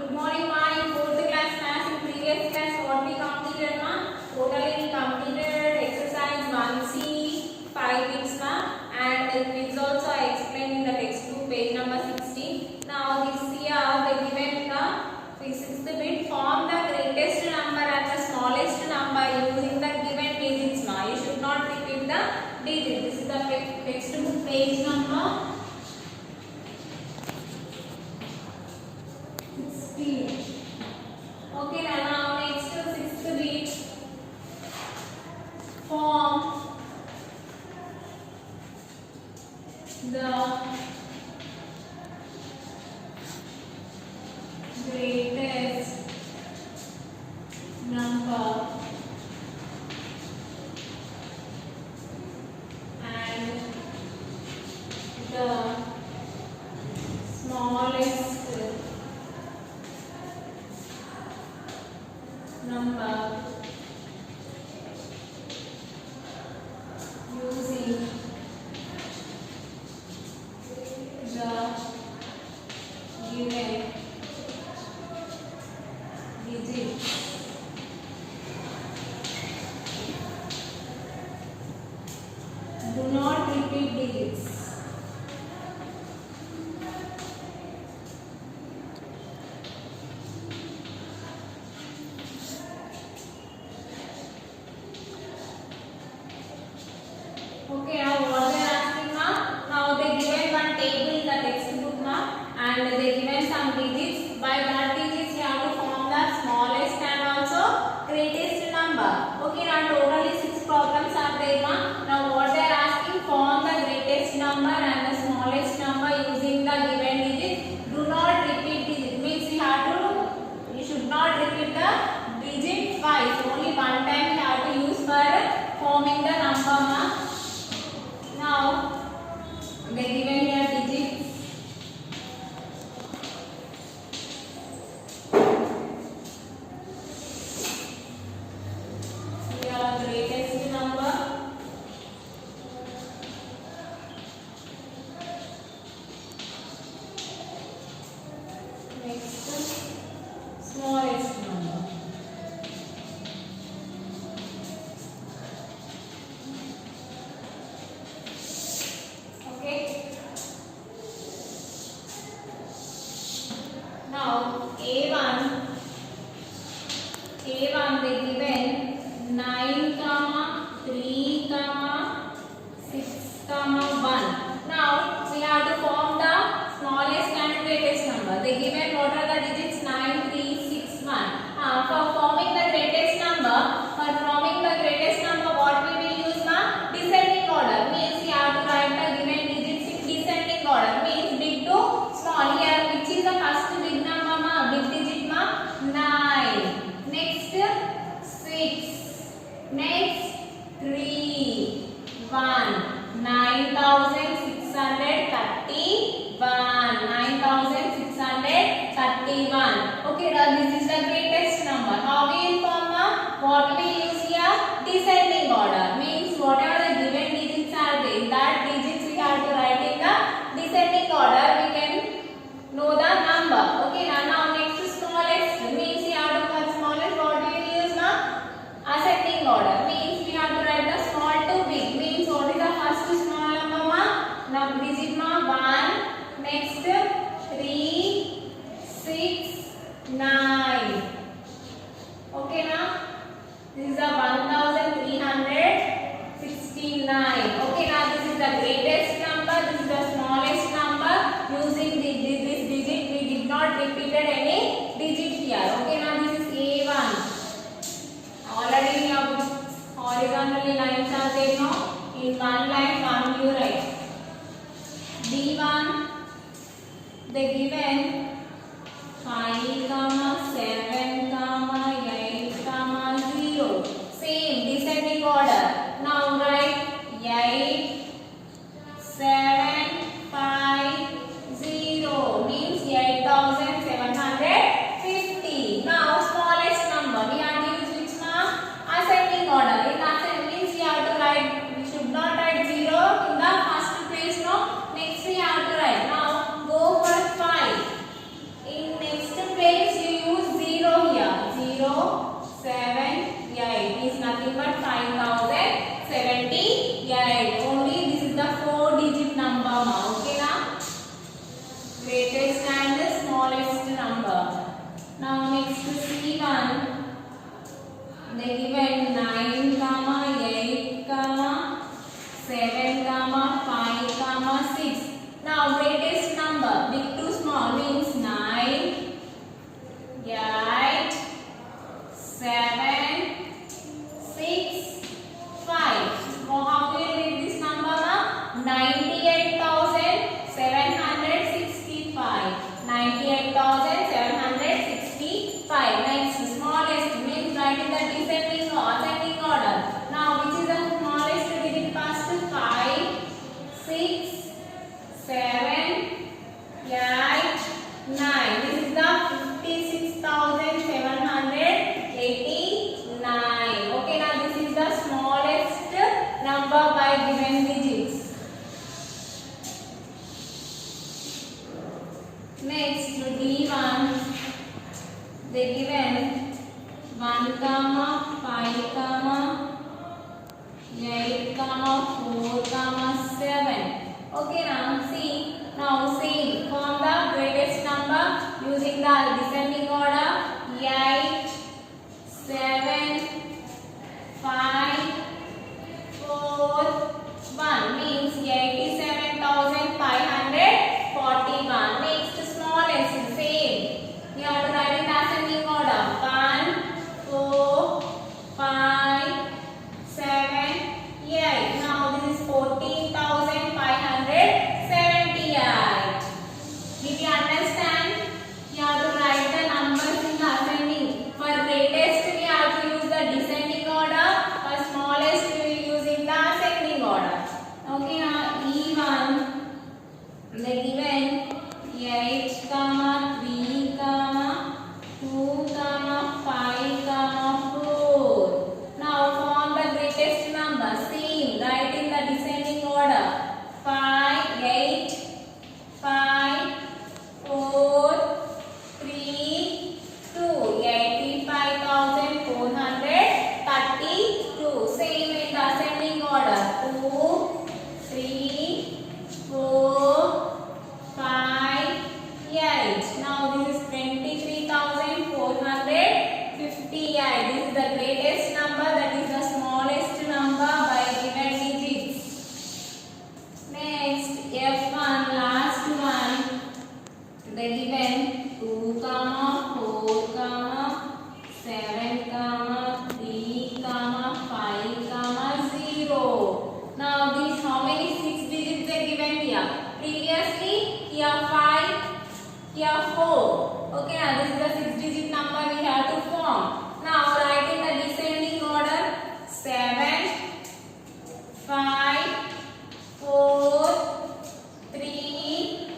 Good morning, ma. In fourth class maths, in previous class, what we completed, ma? Totally we completed exercise 1C, 5 bits, ma. And the quiz also I explained in the textbook, page number 16. Now this year, they given the sixth bit, form the greatest number and the smallest number using the given digits, ma. You should not repeat the digit. This is the textbook page number 16. Okay, now next sixth bit, form the greatest number and the smallest number using the given digits. Do not repeat digits. Okay, now what they are asking, ma? Now they given one table in the textbook, ma, and they given some digits. By that digits, you have to form the smallest and also greatest number. Okay, now totally 6 problems are there, ma. Now what they are asking, form the greatest number and the smallest number using the given digits. Do not repeat digit. Means you should not repeat the digit twice. Only one time you have to use for forming the number, ma. Now they given here digits. Here greatest number, next smallest number. Okay. Now A1 they given 9, 3, 6, 1. Now we have to form the smallest and greatest number. They given what are the digits? 9, 3, 6, 1. For forming the greatest number, what we will use, ma? Descending order. Means we have to write the given digits in descending order. Means big to small. Here which is the first big number, ma? Big digit, ma? 9. Next 6. Next 3. 1. 9,631. 9,631. Okay, now this is the greatest number. How we will form, ma? What we use here? Descending order. Means whatever the given digits are there, that digits we have to write in the descending order. We can know the number. Okay, now next smallest. Means we have to for smallest, what we will use, ma? Ascending order. Means we have to write the small to big. Means what is the first small number, ma? Now digit, ma? 1. Next 3, 6, 9. Okay, now this is the 1369. Okay, now this is the greatest number. This is the smallest number. Using this digit, we did not repeated any digit here. Okay, now this is A1. Already we have horizontally lines are there, no? In one line, one you write. B1 they given 5, 7, 8, 0. Same descending order. Now write 8, 7, 5, 0. Means 8,750. Now smallest number. We have to use which, ma? Ascending order. In ascending means we have to write. We should not write 0 in the first place, no? Next we have to write. Now go for 5. In next place smallest number. Now next C1. They given 9, 8, 7, 5, 6. Now greatest number, big to small means 9, 8, 7, 6, 5. Now how will you read this number? 98,765. 98,765. Next, smallest means write in the descending or ascending order. Now, which is the smallest digit first? 5, 6, 7, 8, 9. This is the 56,789. Okay, now this is the smallest number by given digits. Next, D1. They given 1, 5, 8, 4, 7. Okay, now see. Now same. Form the greatest number using the descending order. 8, 7, 5, 4, 1 means 87,541. Next, smallest, same. You have to write in ascending order. 1, 4, 5, 7, 8. Now this is 14,578. Did you understand? You have to write the numbers in the ascending. For greatest, we have to use the descending order. For smallest, we will use in the ascending order. Okay, now E1. They given 8, 3, 2, 5, 4. Now form the greatest number. Same. Write in the descending order. 5, 8, 5, 4, 3, 2. 85,432. Same in the ascending order. 2, 3, 4, 5, 8. Now this is 23,458. This is the greatest number, that is the smallest number by given digits. Next, F1, last one. They given 2, 4, 7, 3, 5, 0. Now these how many 6 digits they given here? Previously here 5, here 4. Okay, now this is the 6-digit number we have to form. Now write in the descending order. 7, 5, 4, 3,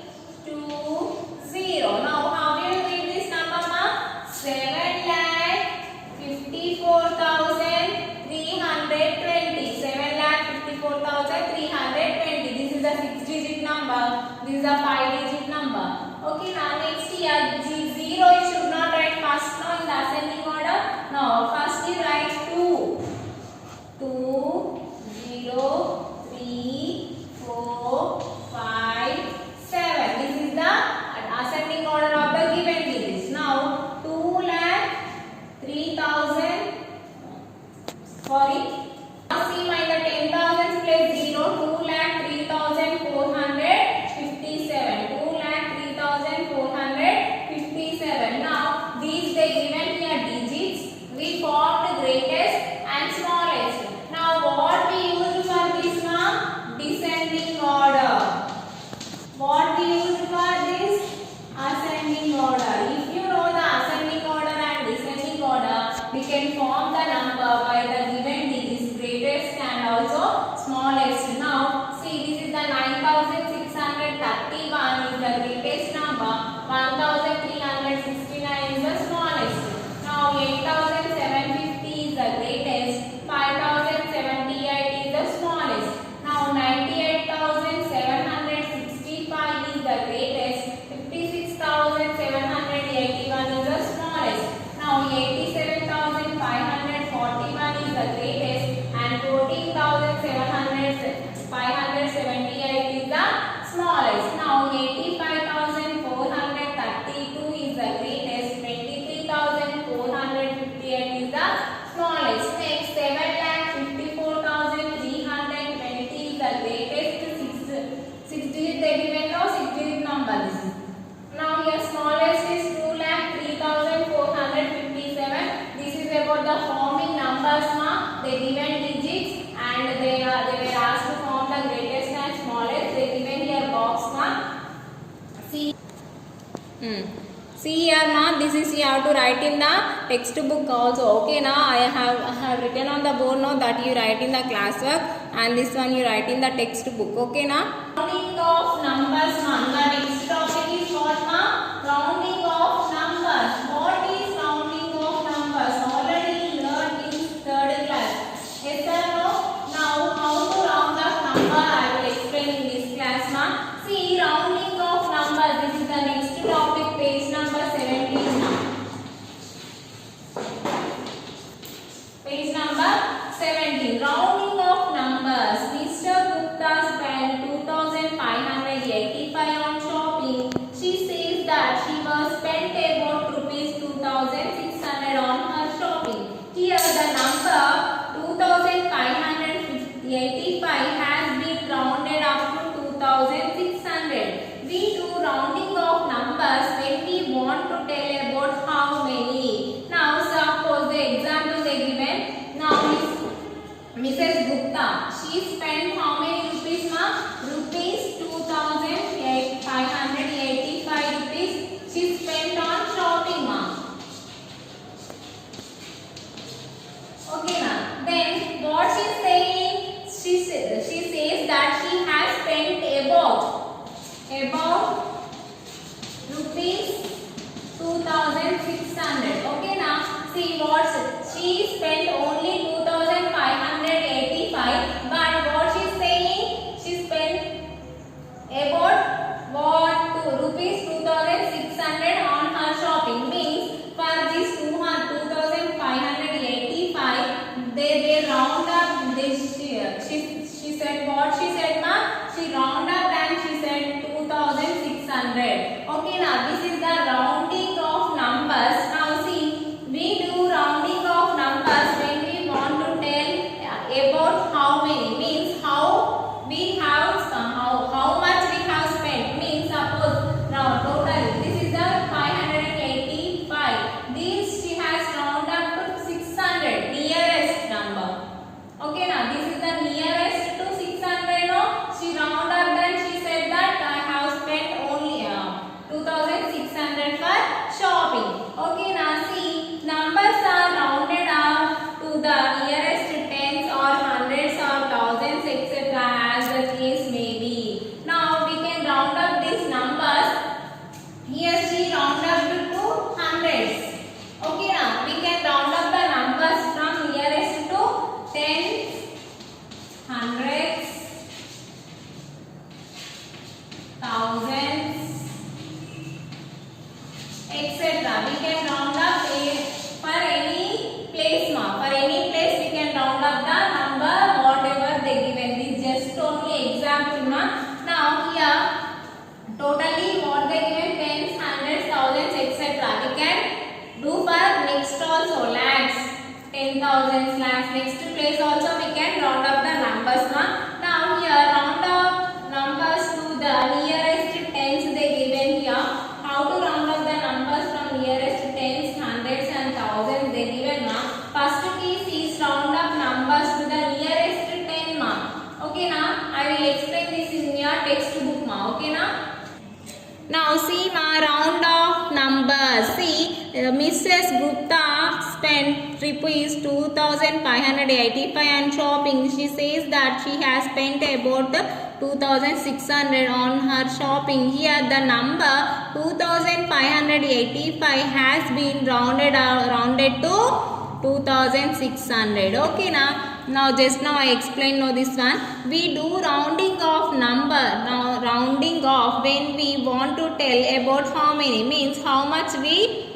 2, 0. Now how will you read this number, ma? 7,54,320. 7,54,320. This is the 6-digit number. This is the 5-digit number. Okay, now next here 0 you should not write first now in the ascending order. Now first you write 2, 0, 3, 4, 5, 7. This is the ascending order of the given digits. Now 2,03,000. Sorry. Now see my the 10,000 place 0. 2,03,457. 2,03,457. Now these they given here digits. We form they given digits and they were asked to form the greatest and smallest. They given here box ma. See. See here ma, this is you have to write in the textbook also. Okay na, I have written on the board now that you write in the classwork, and this one you write in the textbook. Okay na. Rounding of numbers ma. The next topic is what ma? Rounding of numbers. What is rounding of numbers? Already learned in third class. Yes or no? Now how to round up number I will explain in this class ma. See, rounding of numbers. This is the next topic, page number 17 now. Page number 17. Rounding of numbers. Mr. Gupta spent 2,585 on shopping. She says that she was spent about rupees 2,600 on her shopping. Here the number 2,585 has been rounded up to 2,600. We do rounding of numbers when we want to tell about how many. Now suppose the example they given. Now Mrs. Gupta, she spent how many rupees ma? Rupees 2,585 rupees she spent on shopping ma. Okay na. Then what she is saying? She says that she has spent about rupees 2,600. Okay na. See what she spent only 2,585, but what she is saying, she spent about what rupees 2,600 on her shopping. Means for this 2,585 they round up this. She said what she said ma? She round up and she said 2,600. Okay now this is the rounding of numbers. Now see, we do rounding of numbers when we want to tell about how many. Means how we have how much we have spent. Means suppose now total this is the 585. This she has round up to 600, nearest number. Okay now this is the nearest to 600 no. She round up and she said that I have spent only 2,600 for shopping. Okay now see, numbers are rounded up to the nearest tens or hundreds or thousands etc. as the case may be. Now we can round up these numbers. Here she round up to hundreds. Okay now we can round up the numbers from nearest to tens, hundreds, thousands, etc. We can round up for any place ma. For any place we can round up the number whatever they given. This just only example ma. Now here totally what they given, tens, hundreds, thousands etc. We can do for next also, lakhs, 10,000 lakhs. Next place also we can round up the numbers ma. Now here round up numbers to the nearest tens they given here. How to round up the numbers from nearest tens, hundreds and thousands they given ma. First case is round up numbers to the nearest 10 ma. Okay na. I will explain this in your textbook ma. Okay na. Now see ma, round off numbers. See, Mrs. Gupta spent rupees 2,585 on shopping. She says that she has spent about 2,600 on her shopping. Here the number 2,585 has been rounded to 2,600. Okay na. Now just now I explained now this one. We do rounding of number. Now rounding off when we want to tell about how many. Means how much we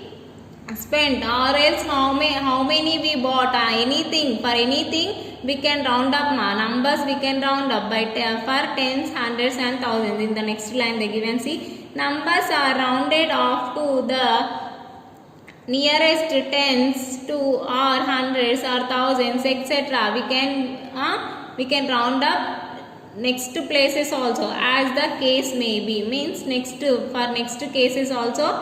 spent or else how many we bought. Anything, for anything we can round up ma. Numbers we can round up by for tens, hundreds and thousands. In the next line they given, see, numbers are rounded off to the nearest tens to or hundreds or thousands etc. We can round up next places also as the case may be. Means for next cases also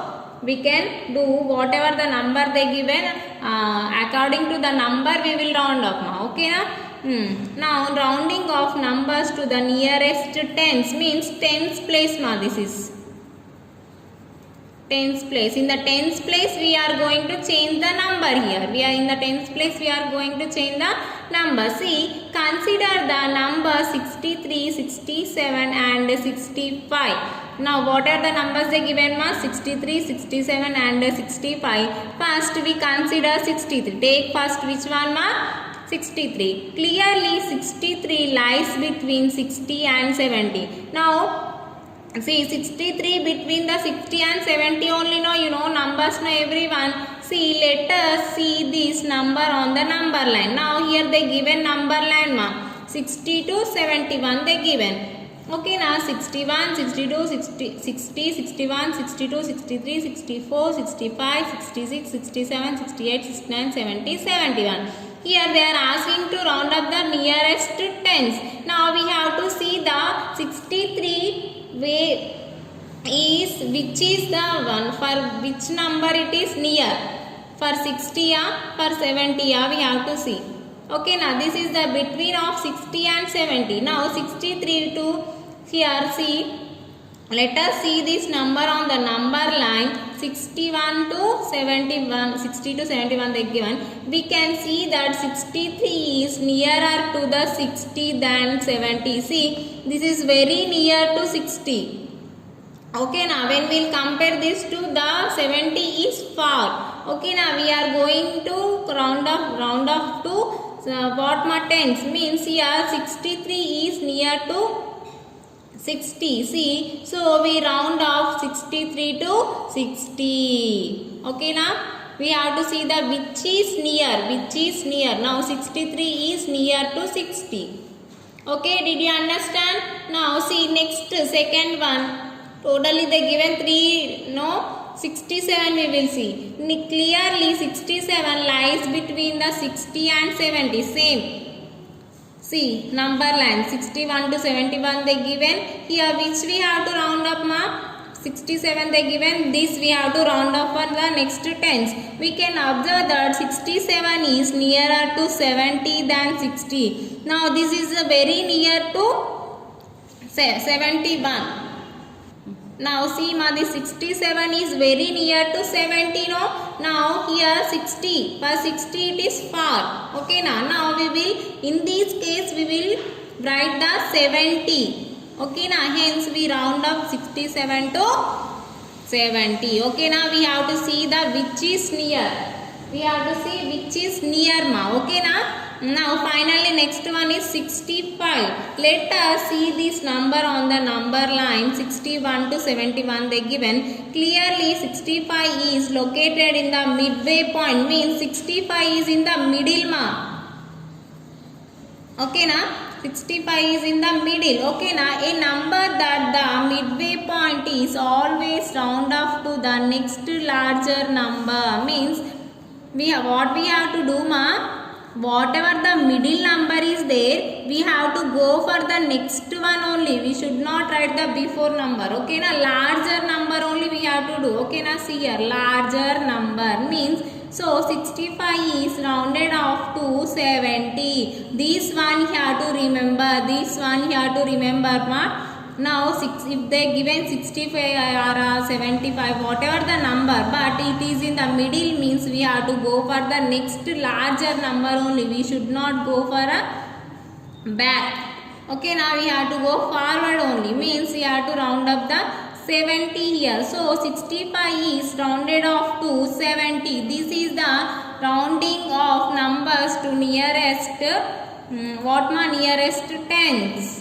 we can do whatever the number they given, according to the number we will round up now. Okay na? Now rounding of numbers to the nearest tens means tens place ma, this is tens place. In the tens place we are going to change the number here. We are in the tens place, we are going to change the number. See, consider the number 63, 67 and 65. Now what are the numbers they given ma? 63, 67 and 65. First we consider 63. Take first which one ma? 63. Clearly 63 lies between 60 and 70. Now see, 63 between the 60 and 70 only, no, you know numbers, no everyone. See, let us see this number on the number line. Now here they given number line ma, 60 to 71 they given. Okay, now 61, 62, 60, 61, 62, 63, 64, 65, 66, 67, 68, 69, 70, 71. Here they are asking to round up the nearest tens. Now we have to see the 63 way is, which is the one, for which number it is near, for 60 or for 70 we have to see. Okay, now this is the between of 60 and 70. Now 63 to here, see, let us see this number on the number line, 61 to 71, 60 to 71 they given. We can see that 63 is nearer to the 60 than 70. See, this is very near to 60. Okay, now when we will compare this to the 70 is far. Okay, now we are going to round up to what ma tens, means here 63 is near to 60. See, so we round off 63 to 60. Okay, now we have to see the which is near. Now 63 is near to 60. Okay, did you understand? Now see next second one. Totally they given 3, no, 67 we will see. Clearly 67 lies between the 60 and 70. Same. See, number line 61 to 71 they given. Here which we have to round up ma? 67 they given. This we have to round up for the next tens. We can observe that 67 is nearer to 70 than 60. Now this is very near to 71. Now see ma, the 67 is very near to 70, no? Now here 60, for 60 it is far. Okay, now we will, in this case we will write the 70. Okay, now hence we round up 67 to 70. Okay, now we have to see the which is near. We have to see which is near ma. Okay, now finally next one is 65. Let us see this number on the number line, 61 to 71 they given. Clearly 65 is located in the midway point, means 65 is in the middle ma. Okay, 65 is in the middle. Okay, a number that the midway point is always round off to the next larger number, means what we have to do ma, whatever the middle number is there, we have to go for the next one only. We should not write the before number. Okay, larger number only we have to do. Okay, see here, larger number means, so 65 is rounded off to 70. This one you have to remember. This one you have to remember ma. Now if they given 65 or 75, whatever the number, but it is in the middle, means we have to go for the next larger number only. We should not go for a back. Okay, now we have to go forward only, means we have to round up the 70 here. So 65 is rounded off to 70. This is the rounding of numbers to nearest, nearest tens.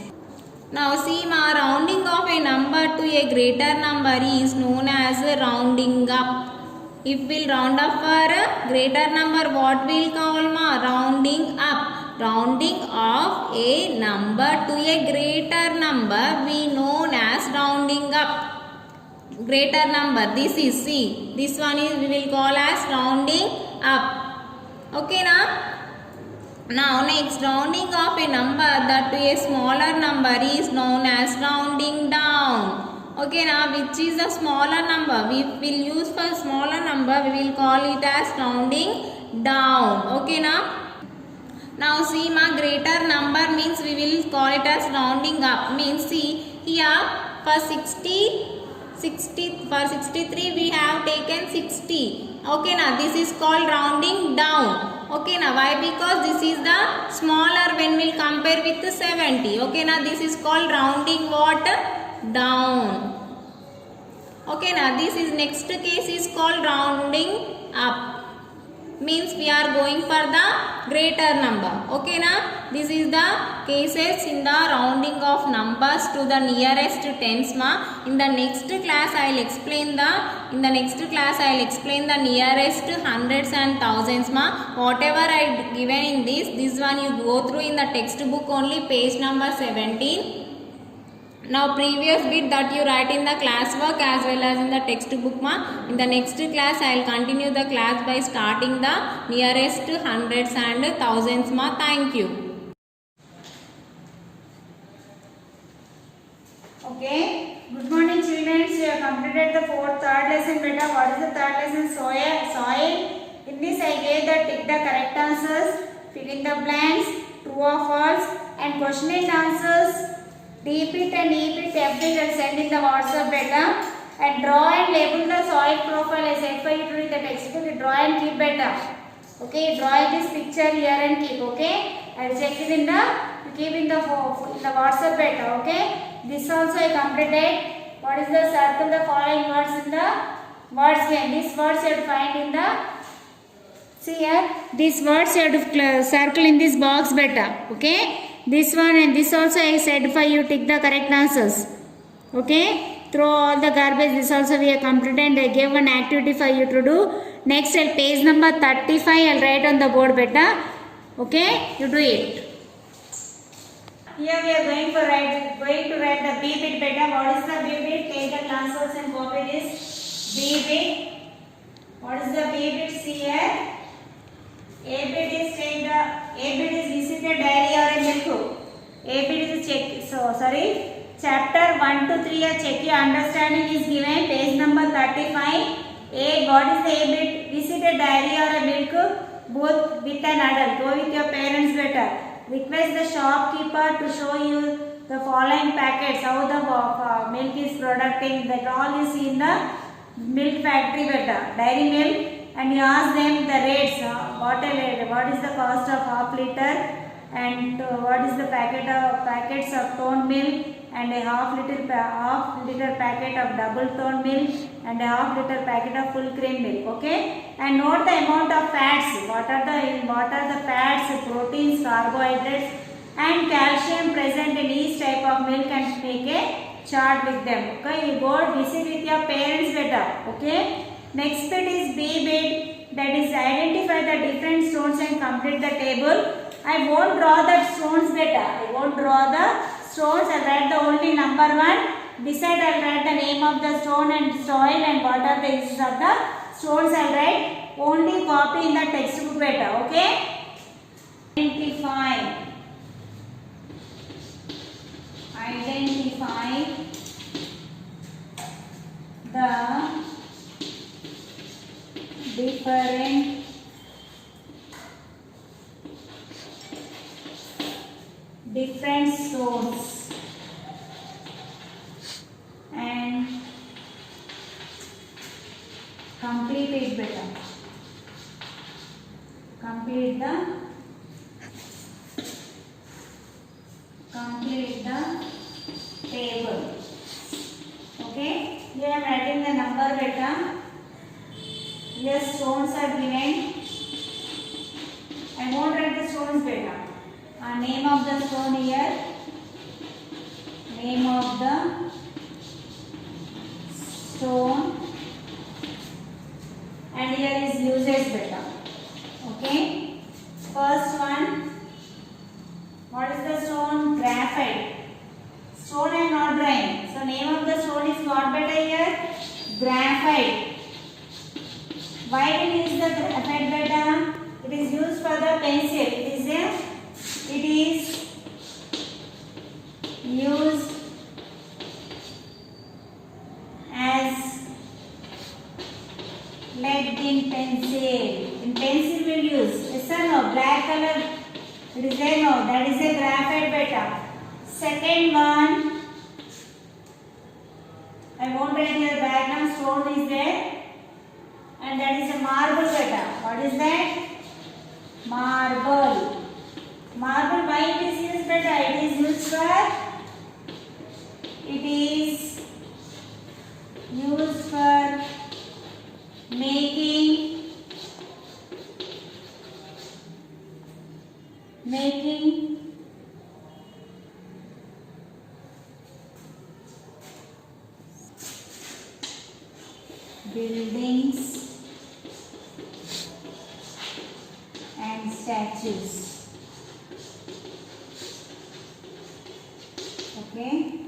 Now see ma, rounding of a number to a greater number is known as rounding up. If we will round up for a greater number, what we will call ma? Rounding up. Rounding of a number to a greater number we known as rounding up. Greater number, this is C. This one is we will call as rounding up. Okay Now next, rounding of a number that to a smaller number is known as rounding down. Okay, now which is the smaller number? We will use for smaller number. We will call it as rounding down. Okay, now see, ma, greater number means we will call it as rounding up. Means see here for 63 we have taken 60. Okay, now this is called rounding down. Okay, now why? Because this is the smaller when we'll compare with the 70. Okay, now this is called rounding what? Down. Okay, now this is next case is called rounding up. Means we are going for the greater number. Okay, now this is the cases in the rounding of numbers to the nearest tens, ma. In the next class I will explain the nearest hundreds and thousands, ma. Whatever I given in this one you go through in the textbook only, page number 17. Now previous bit that you write in the classwork as well as in the textbook, ma. In the next class I will continue the class by starting the nearest hundreds and thousands, ma. Thank you. Okay. Good morning, children. So you have completed the third lesson, beta. What is the third lesson? Soil. In this I gave the tick the correct answers, fill in the blanks, true or false, and question and answers. Repeat and repeat every and send in the WhatsApp, beta. And draw and label the soil profile. I said for you to read the textbook. Draw and keep, beta. Okay, draw this picture here and keep. Okay, I'll check it in the keep in the WhatsApp, beta. Okay, this also I completed. What is the circle the following words in the words game? These words you have to find in the see here. These words you have to circle in this box, beta. Okay. This one and this also I said for you tick the correct answers. Okay, throw all the garbage. This also we have completed and I gave one activity for you to do. Next at page number 35 I'll write on the board, beta. Okay, you do it. Here we are going to write the B bit, beta. What is the B bit? Take the answers and copy this B bit. What is the B bit? See here. A bit is visit a diary or a milk. A bit is check. Chapter 1 to 3 a check your understanding is given. Page number 35. What is the A bit? Visit a diary or a milk both with an adult. Go with your parents, better. Request the shopkeeper to show you the following packets. How the milk is producing. That all you see in the milk factory, better. Dairy milk. And you ask them the rates, what is the cost of half liter and what is the packets of toned milk and a half liter packet of double toned milk and a half liter packet of full cream milk. Okay, and note the amount of fats. What are the fats, proteins, carbohydrates and calcium present in each type of milk and make a chart with them. Okay, you go visit with your parents, better. Okay. Next bit is B bit, that is identify the different stones and complete the table. I won't draw the stones, better. I won't draw the stones. I'll write the only number 1. Beside I'll write the name of the stone and soil and what are the uses of the stones. I'll write only copy in the textbook, better. Okay. Identify the different stones and complete it, better. Complete the table. Okay, here I am writing the number, better. Yes, stones are given. I won't write the stones, beta. Name of the stone here. Name of the stone. And here is usage, beta. Okay. First one. What is the stone? Graphite. Stone I am not drawing. So name of the stone is what, beta, here? Graphite. Why we use the graphite, beta? It is used for the pencil. It is used Lead in pencil. In pencil we'll use. Yes or no? Black color. It is there, no. That is a graphite beta. Second one. I won't write here. Background stone is there. And that is a marble beta. What is that? Marble. Marble, why it is used beta? It is used for making buildings and statues. Okay.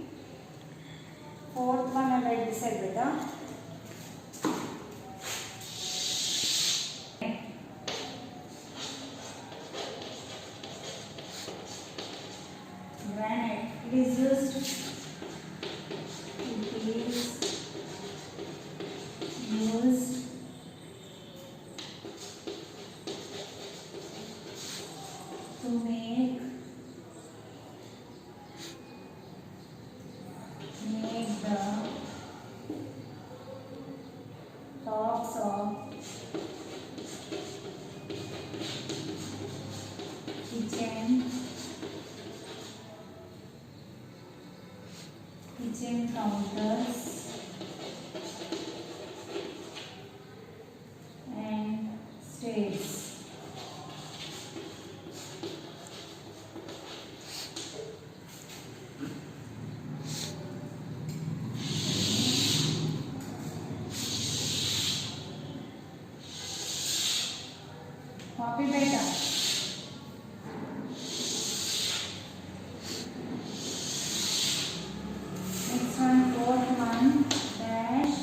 Fourth one, I write this side beta. Granite. It is used to make the tops of kitchen counters and stairs. Copy beta. Next one, fourth one, dash,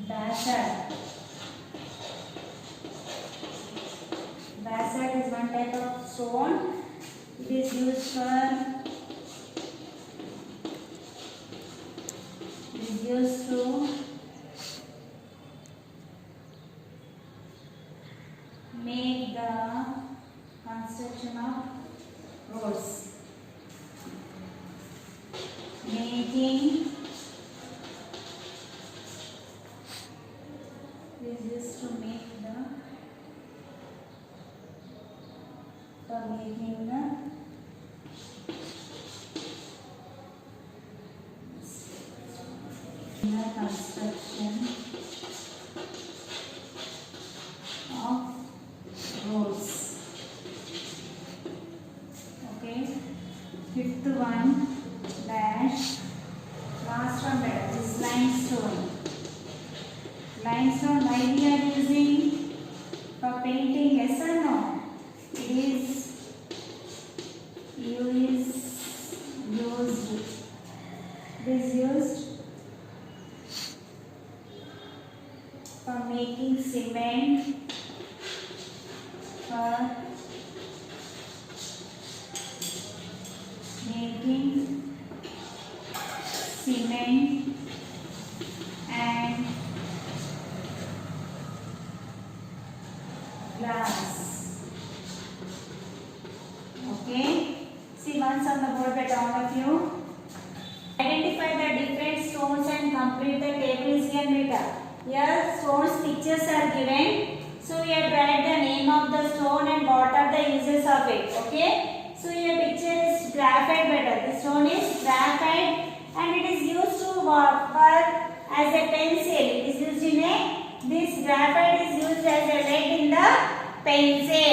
basalt. Basalt is one type of stone. It is used to make the construction of roads. Making is used to make the construction of roads. Okay. Fifth one, dash. Last one, that is limestone. Limestone, why we are using for painting? Yes or no? It is used for making cement, and glass. Okay. See once on the board by all of you. Identify the different stones and complete the tables here beta. Here stones pictures are given. So you have to write the name of the stone and what are the uses of it. Okay. So your picture is graphite beta. The stone is graphite and it is used to work as a pencil. It is used in this graphite is used as a lead in the pencil.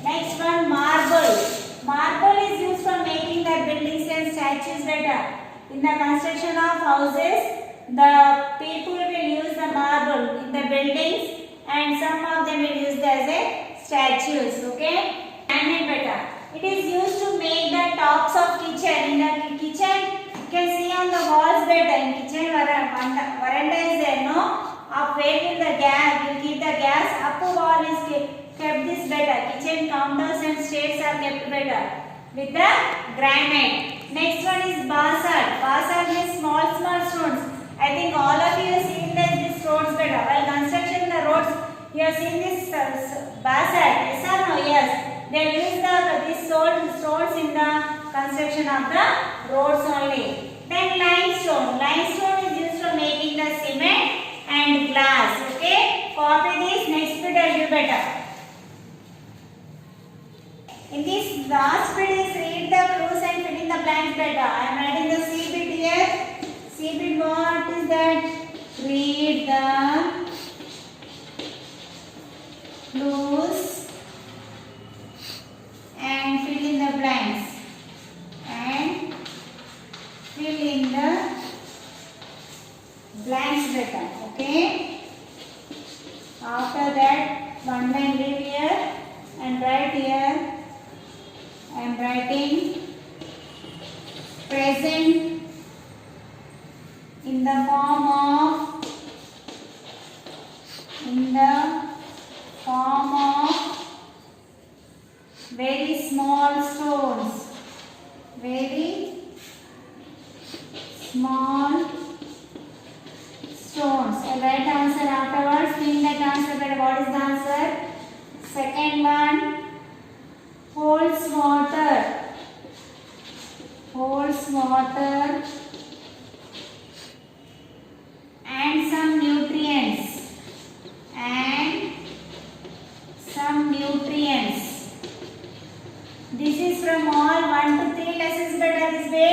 Next one, marble. Marble is used for making the buildings and statues better. In the construction of houses, the people will use the marble in the buildings and some of them will use it as a statues. Okay. Granite better. It is used to make the tops of kitchen. In the kitchen, you can see on the walls better. In kitchen, veranda is there, no? Up where will the gas, will keep the gas. Upper wall is kept this better. Kitchen counters and stairs are kept better with the granite. Next one is basalt. Basalt is small stones. I think all of you have seen that these stones better. While construction You have seen this basalt, yes or no? Yes. They use this stones in the construction of the roads only. Then limestone. Limestone is used for making the cement and glass. Okay. Copy this. Next bit I'll do better. In this last bit is read the clues and fill in the blanks better. I am writing the C bit here. C bit, what is that? Read the clues and fill in the blanks. And fill in the blanks better. Okay. After that, one line leave here and write here. I am writing present in the form of very small stones. Very small stones. I'll write answer afterwards. Think that answer better. What is the answer? Second one. Holds water. Holds water and some nutrients. And some nutrients. This is from all 1 to 3 lessons better this way.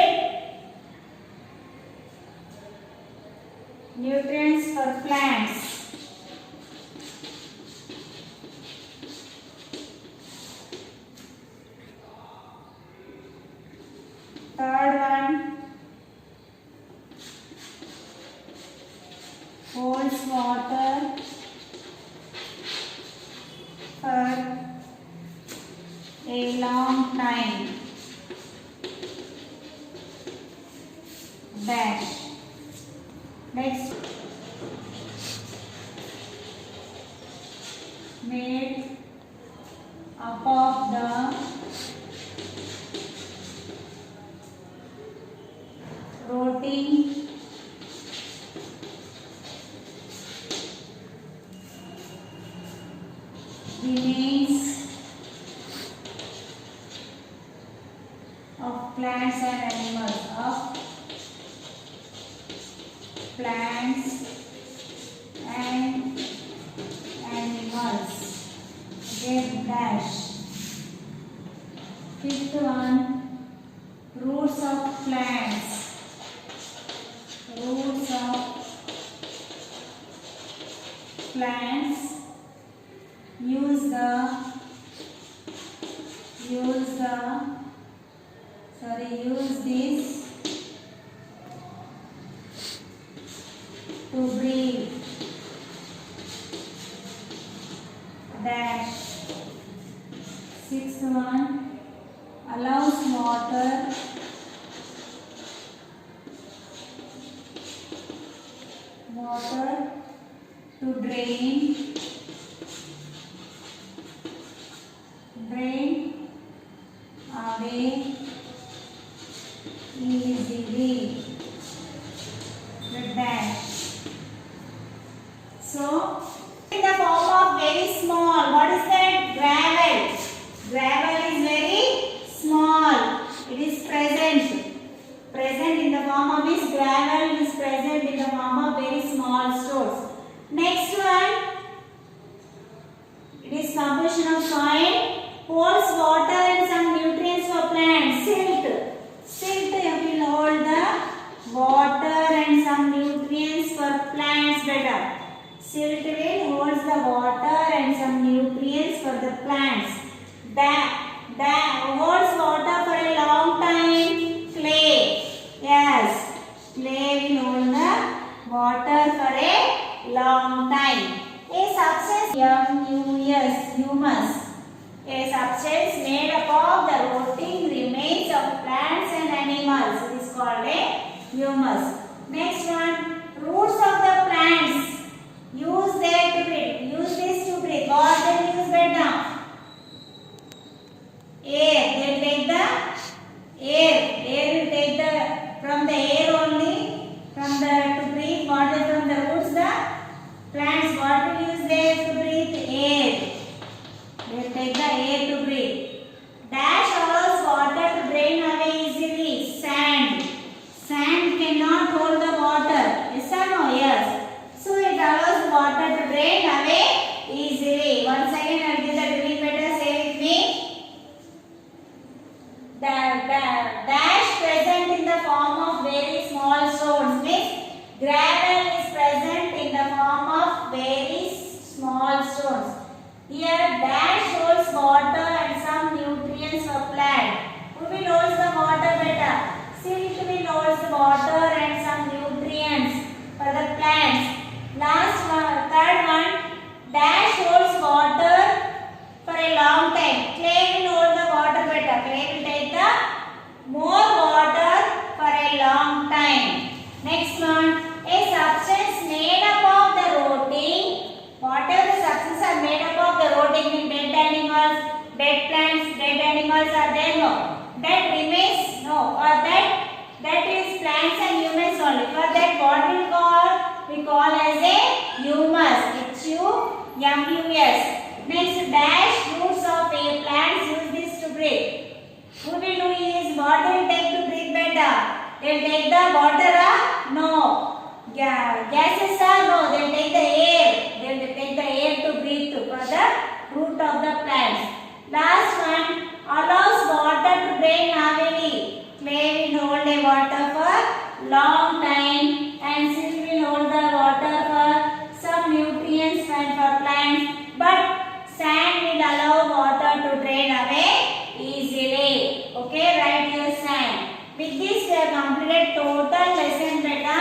Nutrients for plants. Third one, holds water for a long time. Dash. Next, made up of the rotting remains of plants and animals. Of plants and animals. Get dash. Fifth one, roots of plants. Roots of plants use this to breathe. Dash. Sixth one, allows water to drain away easily. The dash. So, in the form of very small, what is that? Gravel. Gravel is very small. It is present. Present in the form of this gravel is present in the form of very small stones. Next one, it is composition of soil. Holds water and some nutrients for plants. Silt. Silt will hold the water and some nutrients for plants better. Silt will holds the water and some nutrients for the plants. That holds water for a long time. Clay. Yes. Clay will hold the water for a long time. A substance, humus. A substance made up of the rotting remains of plants and animals. It is called a humus. Next one, roots of the plants. Use that to breathe. Use this to breathe. What they use better? Air. They will take the air. Air will take from the air only. To breathe. What is from the roots? The plants. What will use there to breathe? small stones. Here dash holds water and some nutrients for plant. Who will holds the water better? Silk will holds the water and some nutrients for the plants. Last one, third one, dash holds water for a long time. Clay will hold the water better. Clay will take the more water for a long time. Next one, a substance made up of the rotting. Whatever the substances are made up of the rotting in dead animals, dead plants, dead animals are there? No. That remains? No. Or that is plants and humans only. For that what we call? We call as a humus. H-U-M-U-S. Next, dash roots of a plants use this to breathe. Who will do is what they will take to breathe better? They will take the water or no? Gases are no. They will take the air. They will take the air to breathe to for the root of the plants. Last one, allows water to drain heavily. Clay will hold a water for long time and silk will hold the water for some nutrients and for plants. But sand will allow water to drain away easily. Okay, write your sand. With this we have completed total lesson beta.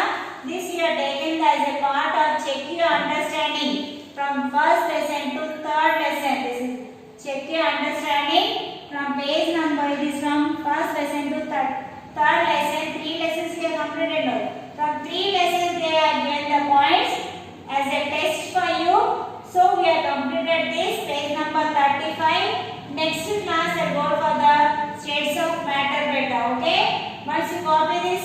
This we have taken as a part of check your understanding from first lesson to third lesson. This is check your understanding from page number. It is from first lesson to third lesson. 3 lessons we have completed now. From 3 lessons they have given the points as a test for you. So we have completed this page number 35. Next class I go for the states of matter beta. Okay. Once you copy this.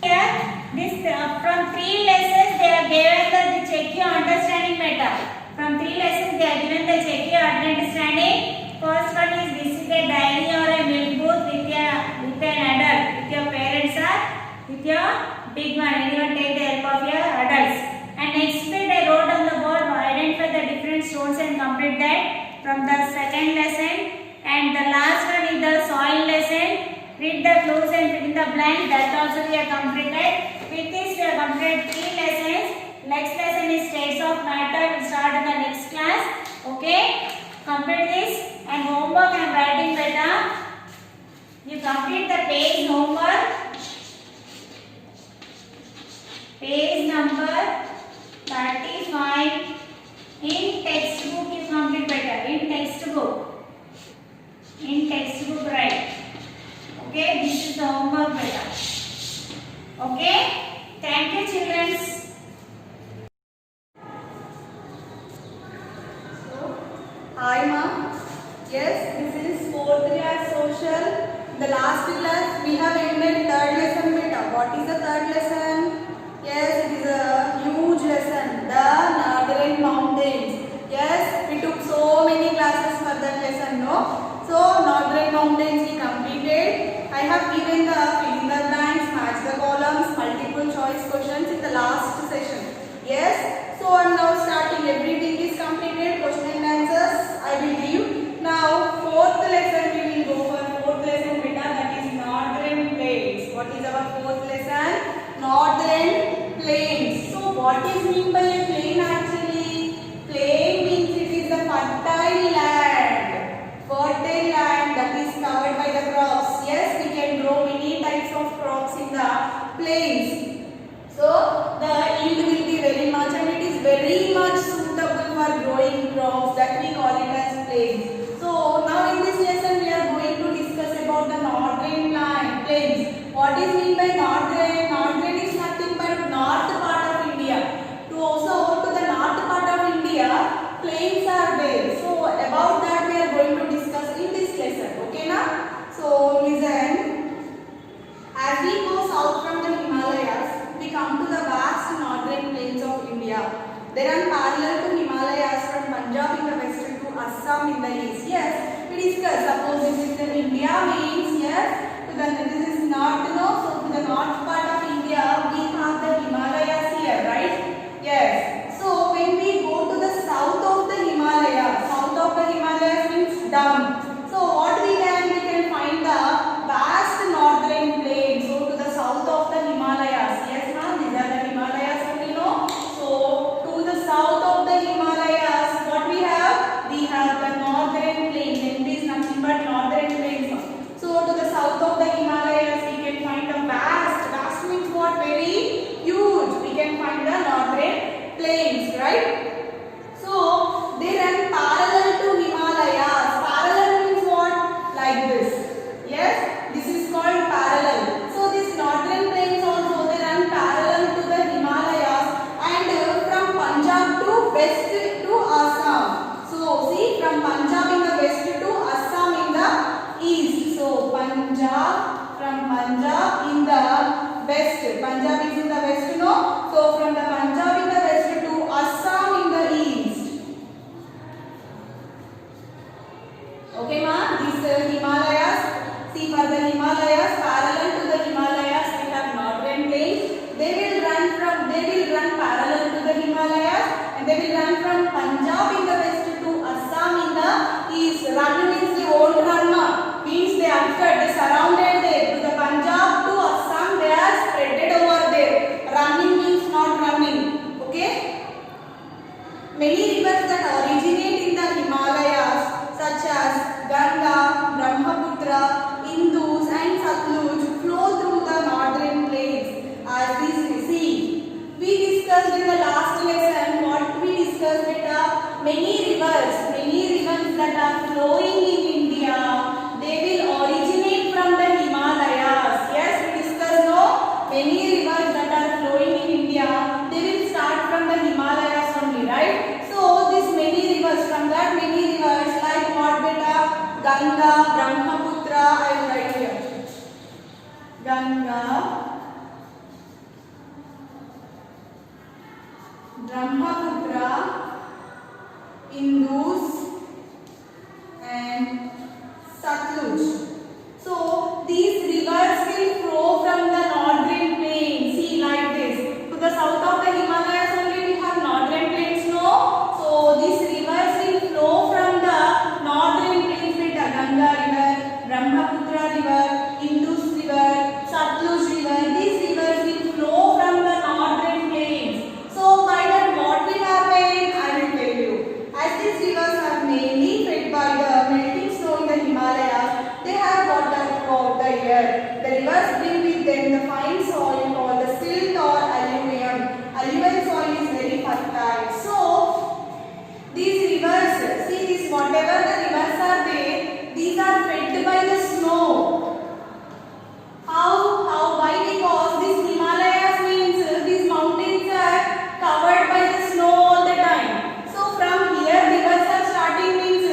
Here, from 3 lessons they have given the check your understanding beta. From 3 lessons they have given the check your understanding. First one is visit a dairy or a milk booth with an adult, with your parents or with your big one. Anyone take the help of your adults. And next bit I wrote on the board, identify the different stones and complete that from the second lesson. And the last one is the soil lesson. Read the clues and fill in the blank. That also we have completed. With this we have completed 3 lessons. Next lesson is states of matter. We'll start in the next class. Okay. Complete this and homework I am writing better. You complete the page homework. Page number 35 in textbook you complete better. In textbook. In textbook write. Okay, this is the homework better. Okay, thank you children. Hi ma'am. Yes, this is 4th class social. The last class we have ended third lesson beta. What is the third lesson? Yes, it is a huge lesson. The Northern Mountains. Yes, we took so many classes for that lesson, no? So Northern Mountains we completed. I have given the fill in the blanks, match the columns, multiple choice questions in the last session. Yes. So I am now starting. Everything is completed. Question and answers I will give. Now 4th lesson we will go for 4th lesson beta, that is Northern Plains. What is our 4th lesson? Northern Plains. So what is mean by a plain actually? Plain means it is a fertile land. Fertile land that is covered by the crops. Yes, we can grow many types of crops in the plains. So the yield will be very much and it is very much suitable for growing crops, that we call it as plains. So now in this lesson we are going to discuss about the northern plains. What is mean by northern? Northern is nothing but north part of India. To also go to the north part of India, plains are there. So about that we are going to discuss in this lesson. Okay na? So listen. As we go south from the Himalayas, we come to the vast northern plains of India. They run parallel to Himalayas from Punjab in the west to Assam in the east. Yes, we discuss. Suppose this is the India means yes. This is north, no? So to the north part of India, we have the Himalayas here, right? Yes. So when we go to the south of the Himalayas means down. So what we can find the vast northern plains. So to the south of the Himalayas. Yes, ma'am. These are the Himalayas only, no? right? So they run parallel to Himalayas. Parallel means what? Like this. Yes, this is called parallel. So these northern plains also they run parallel to the Himalayas and from Punjab to west to Assam. So see, from Punjab in the west to Assam in the east. So Punjab, from Punjab in the west. Punjab is in the west, no? So from the Punjab in the west to Assam in the east. Okay, ma? These Himalayas. See, for the Himalayas, parallel to the Himalayas, we have northern plains. They will run parallel to the Himalayas, and they will run from Punjab in the west to Assam in the east. Run means they won't run, ma. Means they they surrounded there. To the Punjab to Assam, they are spreaded over there. Running means not running. Okay. Many rivers that originate in the Himalayas, such as Ganga, Brahmaputra, Indus, and Satluj, flow through the northern plains. As we see, we discussed in the last lesson what we discussed beta. Many rivers that are flowing in India, they will originate from the Himalayas. Yes, we discussed, no? Many rivers that are flowing in India, they will start from the Himalayas only, right? So these many rivers, from that many rivers like what beta? Ganga, Brahmaputra, I will write here. Ganga, Brahmaputra, Indus, and Satluj. So these rivers will flow from the northern plains. See, like this. To the south of the Himalayas only we have northern plains, no? So these rivers will flow from the northern plains with the Ganga river, Brahmaputra river, Indus river, Satluj river. These rivers will flow from the northern plains. So by that what will happen? I will tell you. As these rivers are mainly fed by the melting snow in the Himalayas, they have water throughout the year. The rivers bring with them the fine soil called the silt or alluvium. Alluvial soil is very fertile. So these rivers, see this, whatever the rivers are there, these are fed by the snow. How? Why? Because this Himalayas means these mountains are covered by the snow all the time. So from here rivers are starting means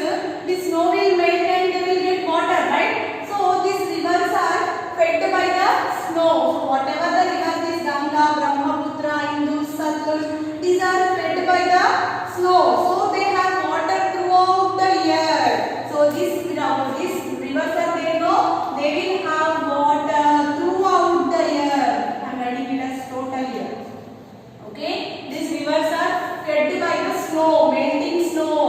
the snow will melt and they will get water, right? So these rivers are fed by the snow. So whatever the rivers is Ganga, Brahmaputra, Indus, Satluj, these are fed by the snow. So they have water throughout the year. So these rivers are there, no? They will have water throughout the year. I am writing it as total year. Okay? These rivers are fed by the snow, melting snow.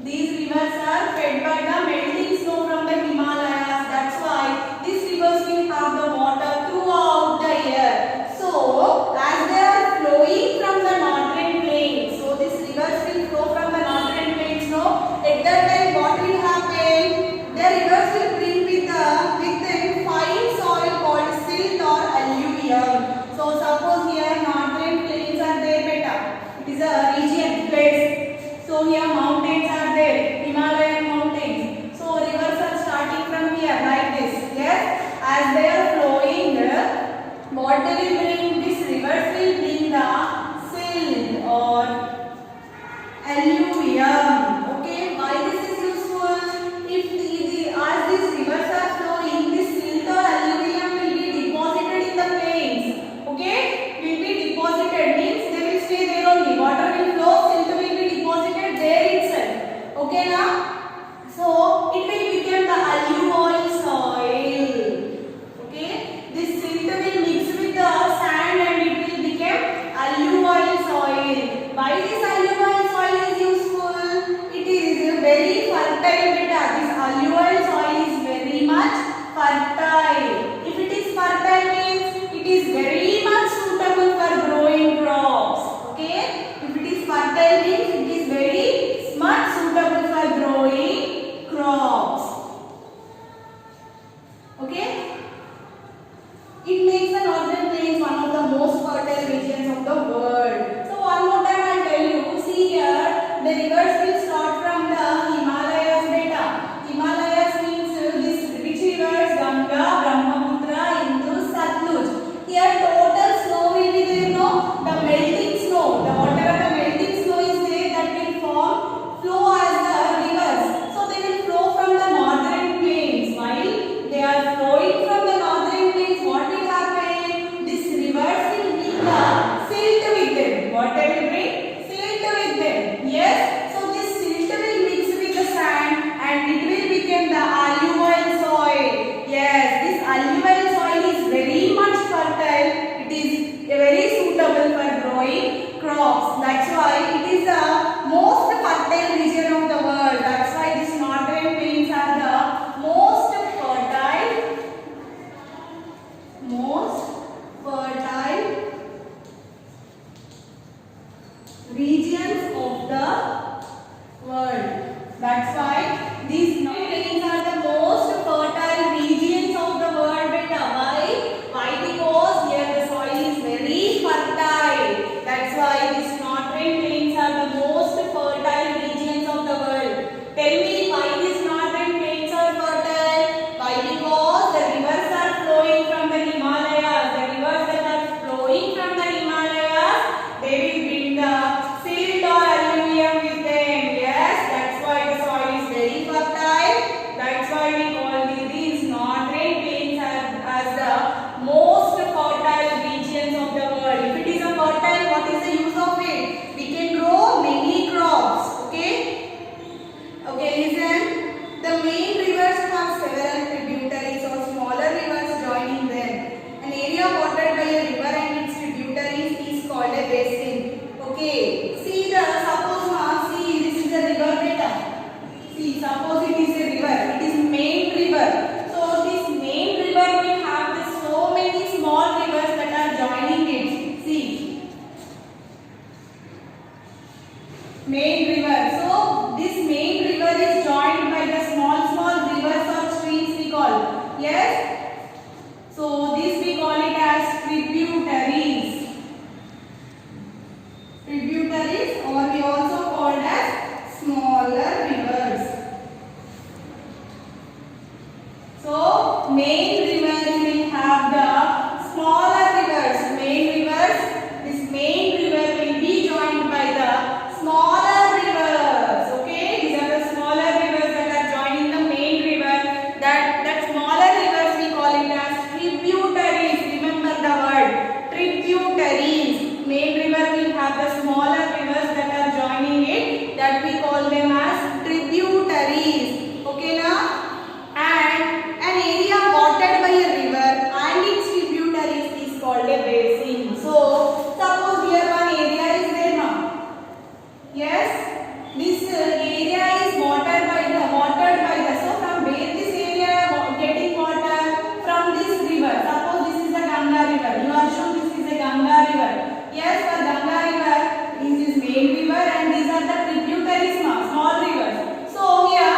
These rivers are fed by the melting snow from the Himalayas. That's why these rivers will have the water throughout the year. So, as they are flowing from the northern plains, so these rivers will flow from the northern plains, no? At that time, what will happen? The rivers will bring with them fine soil called silt or alluvium. So, suppose here northern plains are there, beta. It is a region, place. So here mountains are there, Himalayan mountains. regions of the world. That's why these plains are the most fertile regions of the world. Beta. Why? Because here the soil is very fertile. That's why these northern plains are the most fertile regions of the world. Tell me why these northern plains are fertile? Why? Because the rivers are flowing from the Himalayas. The rivers that are flowing from the Himalayas, they will bring the silt or alluvium with them. Yes, that's why the soil is very fertile. That's why we call these northern plains as the most fertile regions of the world. If it is a fertile, what is the use of it? We can grow many crops. Okay. Okay, listen. The main rivers have several tributaries or smaller rivers joining them. An area watered by a river and its tributaries is called a basin. Okay. See this is the river beta. See, suppose it is a river. It is main river. So this main river will have so many small rivers that are joining it. See. Main river. So this main river is joined by the small rivers or streams we call. Yes. So this we call it as tributaries. Tributaries, or we also called as smaller rivers. So main rivers will have the smaller rivers. This main river will be joined by the smaller rivers. Okay, these are the smaller rivers that are joining the main river. That smaller rivers we call it as tributaries. Remember the word tributaries. Main river will have the smaller rivers that are joining it. That we call them as tributaries. Okay now? And an area watered by a river and its tributaries is called a basin. So suppose here one area is there now. Yes, this area is watered by the. So from where this area getting water? From this river. Suppose this is the Ganga river. You are sure this is a Ganga river. Yes, for Ganga river is this main river and these are the tributaries, small rivers. So here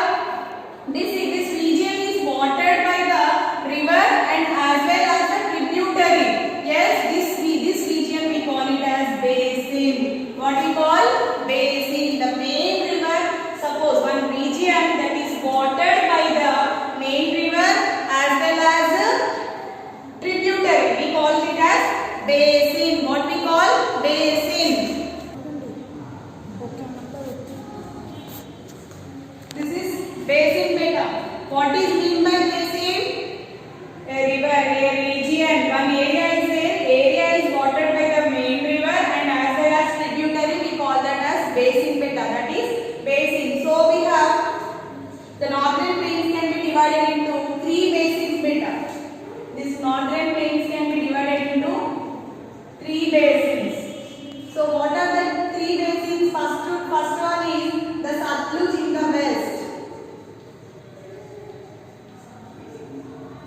this region is watered by the river and as well as the tributary. Yes, this region we call it as basin. What we call basin? The main river. Suppose one region that is watered by the main river as well as the tributary. We call it as basin. What we call basin? This is basin beta. What is mean by basin? A river, a region, one area is there. Area is watered by the main river and as well as tributary. We call that as basin beta. That is basin. So we have the northern plains can be divided into 3 basins beta. This northern plains can be divided into 3 basins. So what are the 3 basins? First one is the Satluj in the west.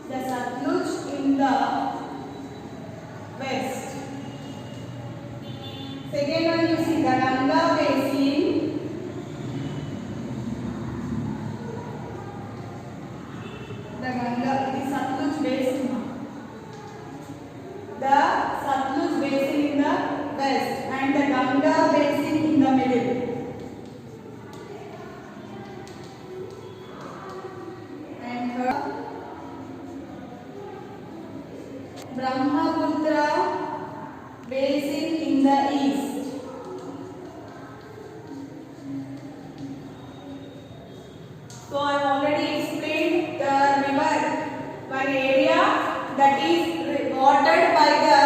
The Satluj in the west. Second one you see the Ganga basin. The Ganga, it is Satluj basin. The Satluj basin in the west and the Ganga basin in the middle. And Brahmaputra basin in the east. So I have already explained the river, one area that is watered by the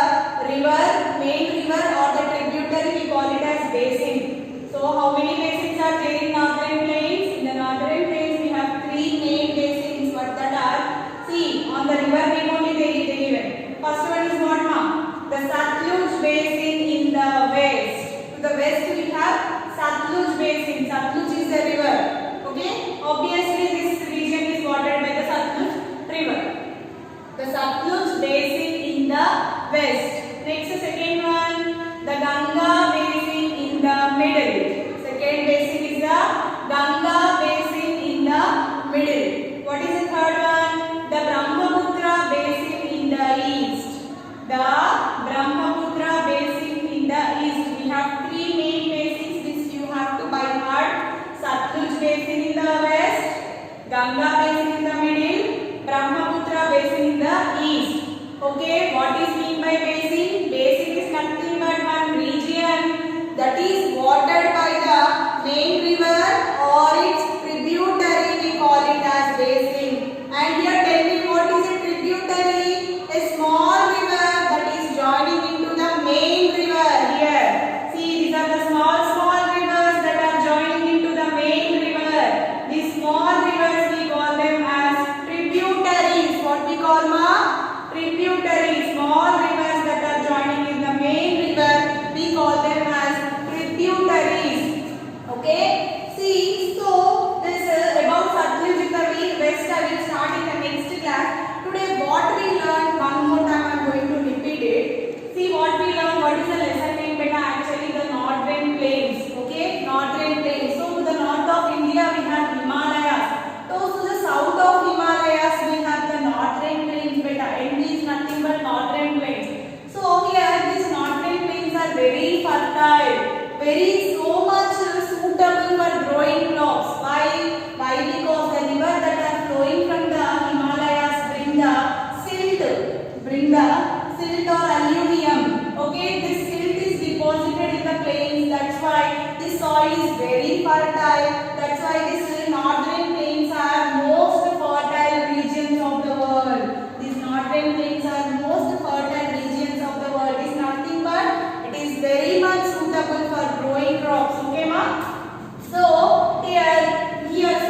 river, main river or the tributary, we call it as basin. So how very so much suitable for growing crops. Why? Why? Because the river that are flowing from the Himalayas bring the silt or aluminium. Okay, this silt is deposited in the plains. That's why this soil is very fertile. That's why this northern plains are most fertile regions of the world. These northern plains are most fertile regions of the world. It is nothing but it is very much suitable for growing crops. Okay, ma? So here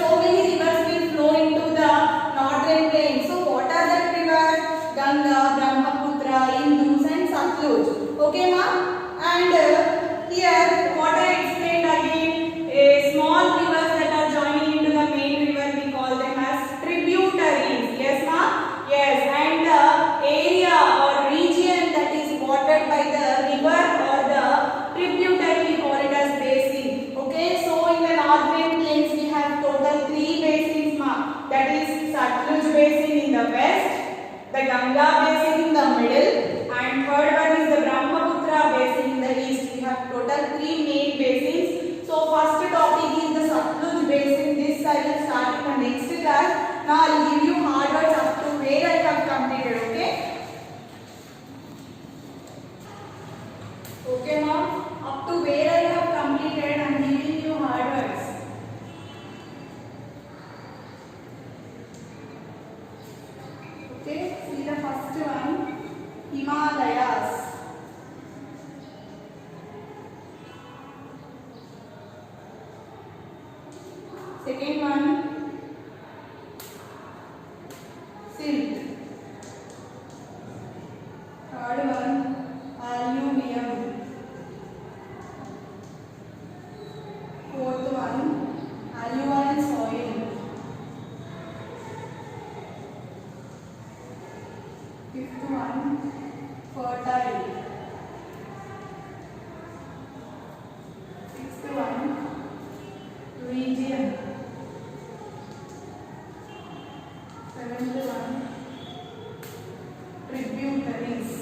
so many rivers will flow into the northern plains. So what are the rivers? Ganga, Brahmaputra, Indus and Satluj. Okay, ma? And here what I explained again, a small rivers that are joining into the main river, we call them as tributaries. Yes, ma? Yes, and the area or region that is watered by the river or the tributary, we call it as basin. Okay, so in the northern plains we have total 3 basins, ma. That is Satluj basin in the west, the Ganga basin in the middle, and third one is the Brahmaputra basin in the east. We have total 3 main basins. So first topic is the Satluj basin. This I will start in the next class. Now I will give you hard words up to where I have completed. Okay? Okay, ma'am. Up to where I have completed, I am giving you hard words. Okay, see the first one, Himalayas. Second one, silt. Third one, aluminium. Fourth one, alluvial soil. Fifth one, fertile. Sixth one, region. Seventh one, tributaries.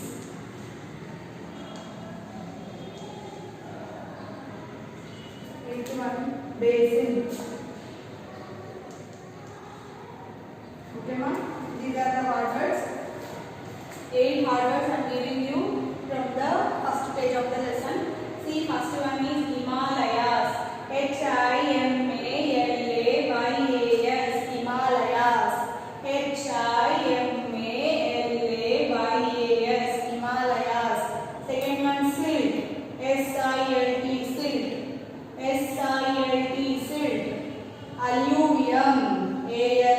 Eighth one, basin. Okay, ma'am? These are the hard words. 8 hard words I am giving you from the first page of the lesson. See, first one is Himalayas. Himalayas. Himalayas. Himalayas. Second one, silt. Silt. Silt. Alluvium. Alluvium.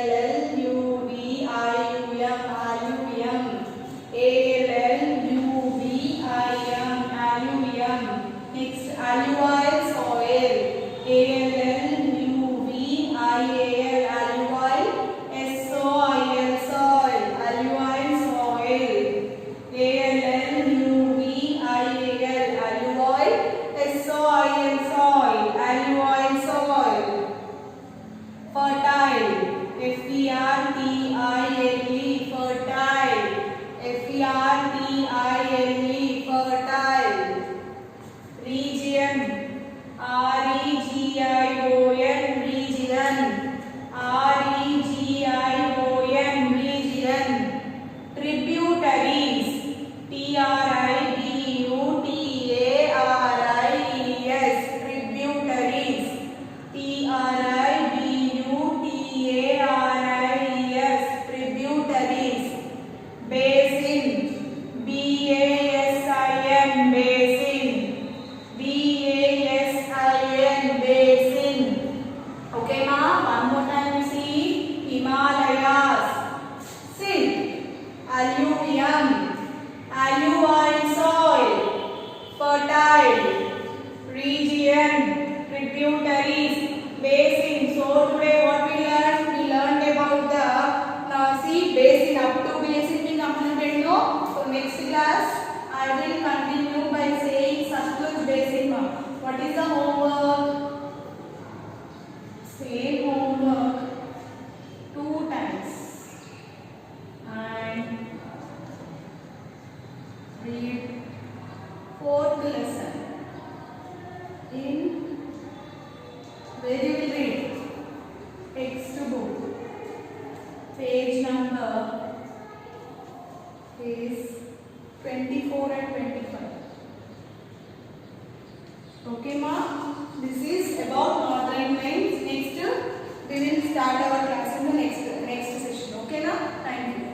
Alluvium. Alluvium. Next, alluvial soil. Alluvial. Alluvial. Soil. Soil. Alluvial soil. Alluvial. Soil. Soil. Alluvial soil. Fertile. Fertile. Fertile. Fertile. Region. Region. Region. Region. Tributaries. Tributaries. Tributaries. Tributaries. Basin. Basin. Basin. Okay, ma? One more time you see. Himalayas. Silt. Alluvium. Alluvial soil. Fertile. Region. Tributaries. Basin. So today what we learned? We learned about the see basin. Up to basin we completed, no? So next class I will continue by saying Satluj basin. What is the homework? Same homework 2 times and read 4th lesson. is 24 and 25. Okay, ma. This is about northern lines. Next, we will start our class in the next session. Okay, na? Thank you.